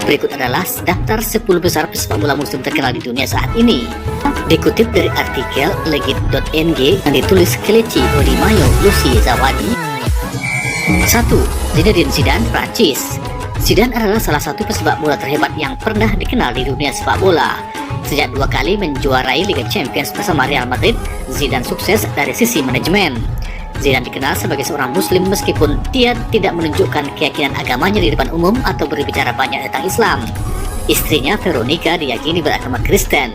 Berikut adalah daftar 10 besar pesepak bola muslim terkenal di dunia saat ini. Dikutip dari artikel legit.ng yang ditulis Kelechi Odimayo Lucy Zawadi. 1. Zinedine Zidane, Prancis. Zidane adalah salah satu pesepak bola terhebat yang pernah dikenal di dunia sepak bola. Sejak 2 kali menjuarai Liga Champions bersama Real Madrid, Zidane sukses dari sisi manajemen. Zidane dikenal sebagai seorang muslim meskipun dia tidak menunjukkan keyakinan agamanya di depan umum atau berbicara banyak tentang Islam. Istrinya Veronica diyakini beragama Kristen.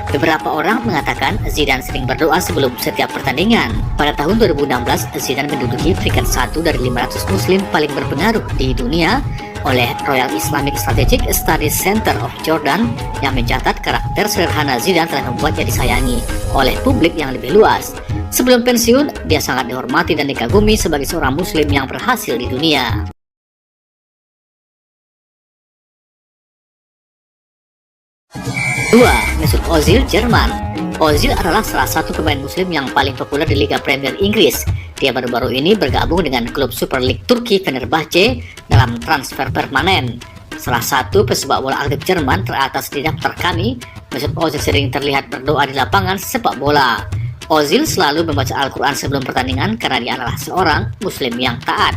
Beberapa orang mengatakan Zidane sering berdoa sebelum setiap pertandingan. Pada tahun 2016, Zidane menduduki peringkat 1 dari 500 muslim paling berpengaruh di dunia oleh Royal Islamic Strategic Studies Center of Jordan yang mencatat karakter sederhana Zidane telah membuatnya disayangi oleh publik yang lebih luas. Sebelum pensiun, dia sangat dihormati dan dikagumi sebagai seorang muslim yang berhasil di dunia. 2. Mesut Ozil, Jerman. Ozil adalah salah satu pemain muslim yang paling populer di Liga Premier Inggris. Dia baru-baru ini bergabung dengan klub Super League Turki Fenerbahce dalam transfer permanen. Salah satu pesepak bola aktif Jerman teratas di daftar kami, Mesut Ozil sering terlihat berdoa di lapangan sepak bola. Ozil selalu membaca Al-Quran sebelum pertandingan karena dia adalah seorang muslim yang taat.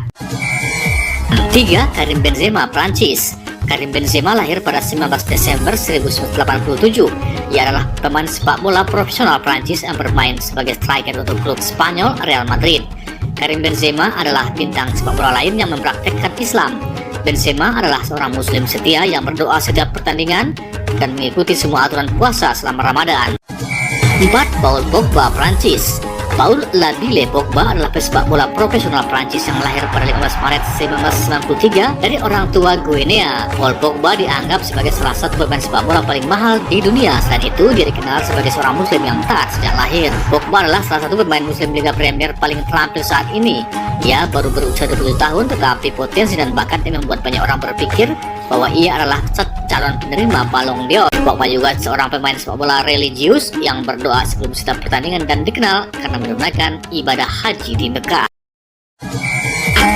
3. Karim Benzema, Prancis. Karim Benzema lahir pada 19 Desember 1987. Ia adalah pemain sepak bola profesional Prancis yang bermain sebagai striker untuk klub Spanyol Real Madrid. Karim Benzema adalah bintang sepak bola lain yang mempraktekkan Islam. Benzema adalah seorang muslim setia yang berdoa setiap pertandingan dan mengikuti semua aturan puasa selama Ramadan. 4. Paul Pogba, Prancis. Paul Labile Pogba adalah pesepak bola profesional Prancis yang lahir pada 15 Maret 1993 dari orang tua Guinea. Paul Pogba dianggap sebagai salah satu pemain sepak bola paling mahal di dunia. Selain itu, dia dikenal sebagai seorang muslim yang taat sejak lahir. Pogba adalah salah satu pemain muslim Liga Premier paling terampil saat ini. Ia baru berusia 20 tahun, tetapi potensi dan bakatnya membuat banyak orang berpikir bahwa ia adalah calon penerima Ballon d'Or. Pogba juga seorang pemain sepak bola religius yang berdoa sebelum setiap pertandingan dan dikenal karena menunaikan ibadah haji di Mekah.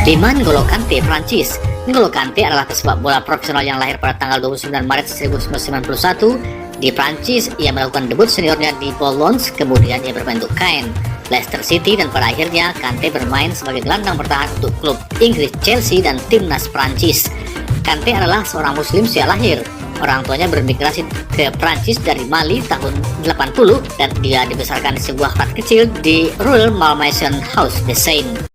5. N'Golo Kante, Prancis. N'Golo Kante adalah pesepak bola profesional yang lahir pada tanggal 29 Maret 1991 di Prancis. Ia melakukan debut seniornya di Boulogne, kemudian ia bermain untuk Caen, Leicester City, dan pada akhirnya Kante bermain sebagai gelandang bertahan untuk klub Inggris Chelsea dan timnas Prancis. Kante adalah seorang muslim sejak lahir. Orang tuanya bermigrasi ke Prancis dari Mali tahun 80 dan dia dibesarkan di sebuah flat kecil di Ruelle Malmaison House de Seine.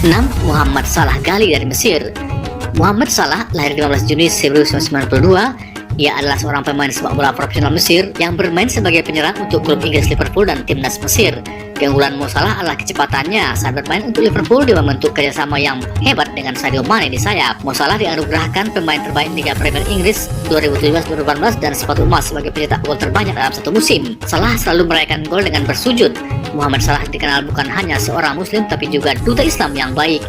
6. Muhammad Salah Ghali dari Mesir. Muhammad Salah lahir 15 Juni 1992. Ia adalah seorang pemain sepak bola profesional Mesir yang bermain sebagai penyerang untuk klub Inggris Liverpool dan timnas Mesir. Keunggulan Mo Salah adalah kecepatannya. Saat bermain untuk Liverpool, dia membentuk kerjasama yang hebat dengan Sadio Mane di sayap. Mo Salah dianugerahkan pemain terbaik Liga Premier Inggris 2017-2018 dan sepatu emas sebagai pencetak gol terbanyak dalam satu musim. Salah selalu merayakan gol dengan bersujud. Muhammad Salah dikenal bukan hanya seorang muslim tapi juga duta Islam yang baik.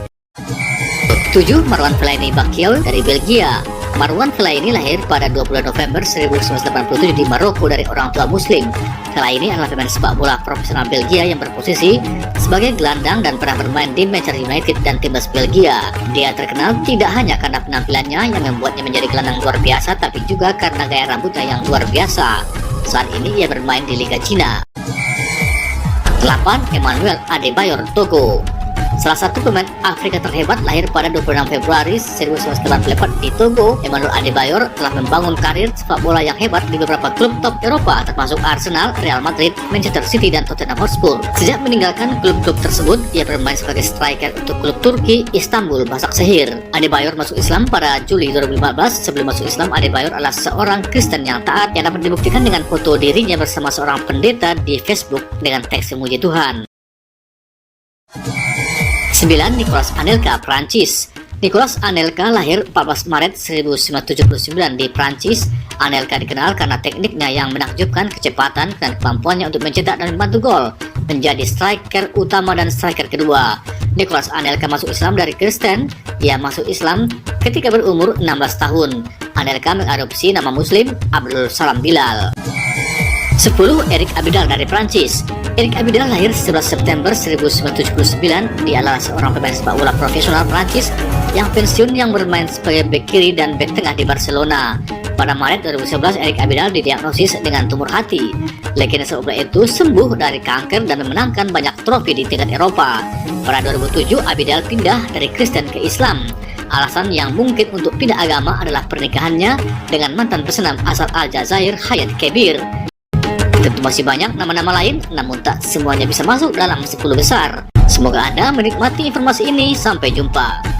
7. Marwan Fellaini Bakio dari Belgia. Marwan Fellaini lahir pada 20 November 1987 di Maroko dari orang tua muslim. Fellaini adalah pemain sepak bola profesional Belgia yang berposisi sebagai gelandang dan pernah bermain di Manchester United dan timnas Belgia. Dia terkenal tidak hanya karena penampilannya yang membuatnya menjadi gelandang luar biasa, tapi juga karena gaya rambutnya yang luar biasa. Saat ini ia bermain di Liga Cina. 8. Emmanuel Adebayor, Togo. Salah satu pemain Afrika terhebat lahir pada 26 Februari 1984 di Togo. Emmanuel Adebayor telah membangun karir sepak bola yang hebat di beberapa klub top Eropa termasuk Arsenal, Real Madrid, Manchester City, dan Tottenham Hotspur. Sejak meninggalkan klub-klub tersebut, ia bermain sebagai striker untuk klub Turki Istanbul Başakşehir. Adebayor masuk Islam pada Juli 2015. Sebelum masuk Islam, Adebayor adalah seorang Kristen yang taat yang dapat dibuktikan dengan foto dirinya bersama seorang pendeta di Facebook dengan teks memuji Tuhan. 9. Nicolas Anelka, Prancis. Nicolas Anelka lahir 14 Maret 1979 di Prancis. Anelka dikenal karena tekniknya yang menakjubkan, kecepatan dan kemampuannya untuk mencetak dan membantu gol. Menjadi striker utama dan striker kedua. Nicolas Anelka masuk Islam dari Kristen. Ia masuk Islam ketika berumur 16 tahun. Anelka mengadopsi nama muslim Abdul Salam Bilal. 10. Eric Abidal dari Prancis. Eric Abidal lahir 11 September 1979. Dia adalah seorang pemain sepak bola profesional Prancis yang pensiun yang bermain sebagai bek kiri dan bek tengah di Barcelona. Pada Maret 2011, Eric Abidal didiagnosis dengan tumor hati. Legenda sepak bola itu sembuh dari kanker dan memenangkan banyak trofi di tingkat Eropa. Pada 2007, Abidal pindah dari Kristen ke Islam. Alasan yang mungkin untuk pindah agama adalah pernikahannya dengan mantan pesenam asal Aljazair, Hayat Kebir. Tentu masih banyak nama-nama lain, namun tak semuanya bisa masuk dalam 10 besar. Semoga Anda menikmati informasi ini. Sampai jumpa.